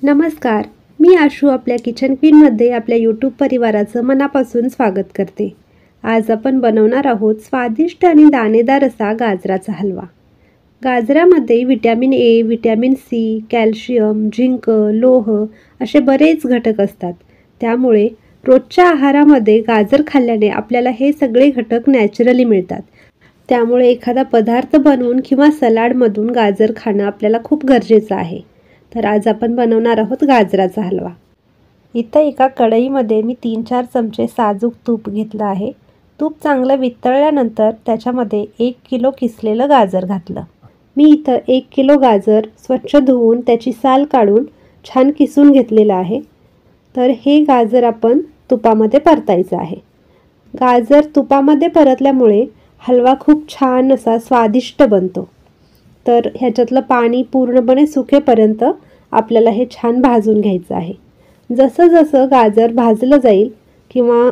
नमस्कार, मी आशू आपल्या किचन क्वीनमध्ये आपल्या यूट्यूब परिवाराचं मनापासून स्वागत करते। आज आपण बनवणार आहोत स्वादिष्ट आणि दाणेदार असा गाजराचा हलवा। गाजरामध्ये vitamin A, vitamin C, calcium, zinc, लोह असे बरेच घटक असतात। त्यामुळे रोजच्या आहारामध्ये गाजर खाल्ल्याने आपल्याला हे सगळे घटक नॅचरली मिळतात। त्यामुळे एखादा पदार्थ बनवून किंवा सलाडमधून गाजर खाणं आपल्याला खूप गरजेचं आहे। तर आज आपण बनवणार आहोत गाजराचा हलवा। इथं एका कढईमध्ये मी 3-4 चमचे साजूक तूप घेतलं आहे। तूप चांगलं वितळल्यानंतर त्याच्यामध्ये 1 किलो किसलेलं गाजर घातलं। मी इथं 1 किलो गाजर स्वच्छ धुवून त्याची साल काढून छान किसून घेतलेलं आहे। तर हे गाजर आपण तुपामध्ये परतायचं आहे। गाजर तुपामध्ये परतल्यामुळे हलवा खूप छान असा स्वादिष्ट बनतो। तर ह्याच्यातलं पाणी पूर्णपणे सुकेपर्यंत आपल्याला हे छान भाजून घ्यायचं आहे। जसं जसं गाजर भाजलं जाईल किंवा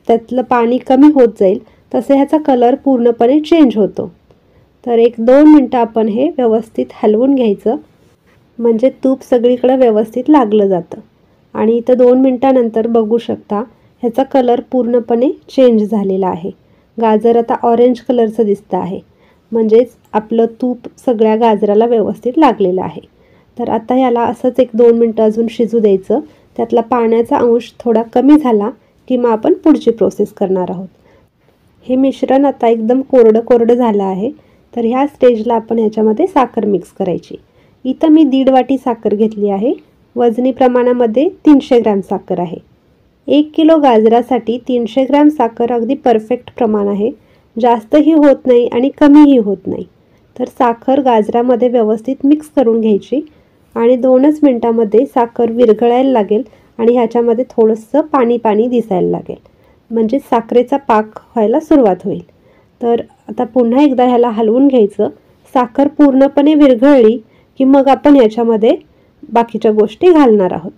त्यातलं पाणी कमी होत जाईल तसे ह्याचा कलर पूर्णपणे चेंज होतो। तर 1-2 मिनटं आपण हे व्यवस्थित हलवून घ्यायचं, म्हणजे तूप सगळीकडे व्यवस्थित लागलं जातं। आणि इथं 2 मिनटानंतर बघू शकता ह्याचा कलर पूर्णपणे चेंज झालेला आहे। गाजर आता ऑरेंज कलरचं दिसतं आहे, म्हणजेच आपलं तूप सगळ्या गाजराला व्यवस्थित लागलेलं आहे। तर आता याला असंच 1-2 मिनटं अजून शिजू द्यायचं। त्यातला पाण्याचा अंश थोडा कमी झाला की मग आपण पुढची प्रोसेस करणार आहोत। हे मिश्रण आता एकदम कोरडं झालं आहे। तर ह्या स्टेजला आपण ह्याच्यामध्ये साखर मिक्स करायची। इथं मी 1.5 वाटी साखर घेतली आहे। वजनी प्रमाणामध्ये 300 ग्रॅम साखर आहे। 1 किलो गाजरासाठी 300 ग्रॅम साखर अगदी परफेक्ट प्रमाण आहे। जास्तही होत नाही आणि कमीही होत नाही। तर साखर गाजरामध्ये व्यवस्थित मिक्स करून घ्यायची आणि 2च मिनिटांमध्ये साखर विरघळायला लागेल आणि ह्याच्यामध्ये थोडंसं पाणी दिसायला लागेल, म्हणजे साखरेचा पाक व्हायला सुरुवात होईल। तर आता पुन्हा एकदा ह्याला हलवून घ्यायचं। साखर पूर्णपणे विरघळली की मग आपण ह्याच्यामध्ये बाकीच्या गोष्टी घालणार आहोत।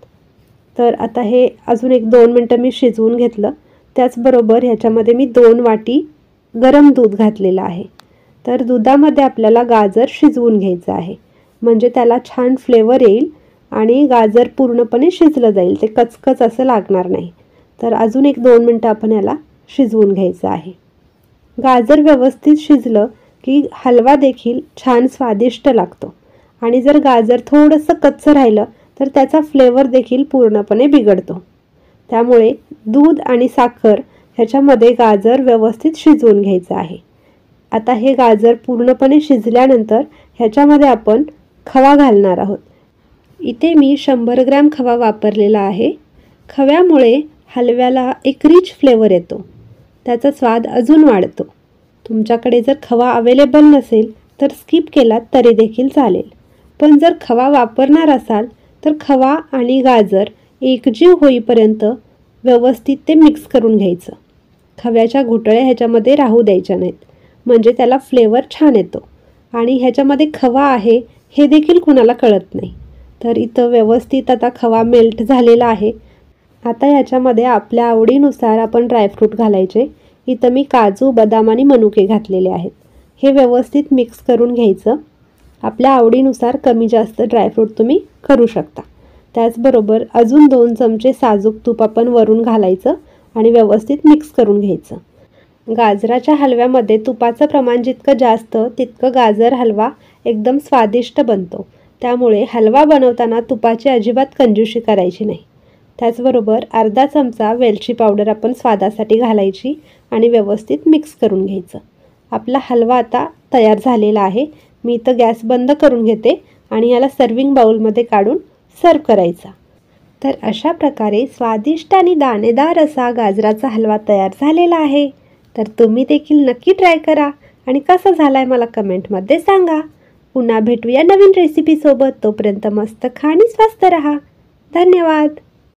तर आता हे अजून 1-2 मिनटं मी शिजवून घेतलं। त्याचबरोबर ह्याच्यामध्ये मी 2 वाटी गरम दूध घातलेलं आहे। तर दुधामध्ये आपल्याला गाजर शिजवून घ्यायचं आहे, म्हणजे त्याला छान फ्लेवर येईल आणि गाजर पूर्णपणे शिजलं जाईल, ते कचकच असं लागणार नाही। तर अजून 1-2 मिनटं आपण याला शिजवून घ्यायचं आहे। गाजर व्यवस्थित शिजलं की हलवा देखील छान स्वादिष्ट लागतो आणि जर गाजर थोडंसं कच्चं राहिलं तर त्याचा फ्लेवर देखील पूर्णपणे बिघडतो। त्यामुळे दूध आणि साखर ह्याच्यामध्ये गाजर व्यवस्थित शिजवून घ्यायचं आहे। आता हे गाजर पूर्णपणे शिजल्यानंतर ह्याच्यामध्ये आपण खवा घालणार आहोत। इथे मी 100 ग्रॅम खवा वापरलेला आहे। खव्यामुळे हलव्याला एक रिच फ्लेवर येतो, त्याचा स्वाद अजून वाढतो। तुमच्याकडे जर खवा अवेलेबल नसेल तर स्किप केलात तरी देखील चालेल, पण जर खवा वापरणार असाल तर खवा आणि गाजर एकजीव होईपर्यंत व्यवस्थित ते मिक्स करून घ्यायचं। खव्याच्या गुठळ्या ह्याच्यामध्ये राहू द्यायच्या नाहीत, म्हणजे त्याला फ्लेवर छान येतो आणि ह्याच्यामध्ये खवा आहे हे देखील कुणाला कळत नाही। तर इथं व्यवस्थित आता खवा मेल्ट झालेला आहे। आता ह्याच्यामध्ये आपल्या आवडीनुसार आपण ड्रायफ्रूट घालायचे। इथं मी काजू, बदाम आणि मनुके घातलेले आहेत। हे व्यवस्थित मिक्स करून घ्यायचं। आपल्या आवडीनुसार कमी जास्त ड्रायफ्रूट तुम्ही करू शकता। त्याचबरोबर अजून 2 चमचे साजूक तूप आपण वरून घालायचं आणि व्यवस्थित मिक्स करून घ्यायचं। गाजराच्या हलव्यामध्ये तुपाचं प्रमाण जितकं जास्त तितकं गाजर हलवा एकदम स्वादिष्ट बनतो। त्यामुळे हलवा बनवताना तुपाची अजिबात कंजूसी करायची नाही। त्याचबरोबर अर्धा चमचा वेलची पावडर आपण स्वादासाठी घालायची आणि व्यवस्थित मिक्स करून घ्यायचं। आपला हलवा आता तयार झालेला आहे। मी इथं गॅस बंद करून घेते आणि याला सर्विंग बाउलमध्ये काढून सर्व करायचा। तर अशा प्रकारे स्वादिष्ट आणि दाणेदार असा गाजराचा हलवा तयार झालेला आहे। तर तुम्ही देखील नक्की ट्राय करा आणि कसा झालाय मला कमेंटमध्ये सांगा। पुन्हा भेटूया नवीन रेसिपीसोबत। तोपर्यंत मस्त खा आणि स्वस्त रहा। धन्यवाद।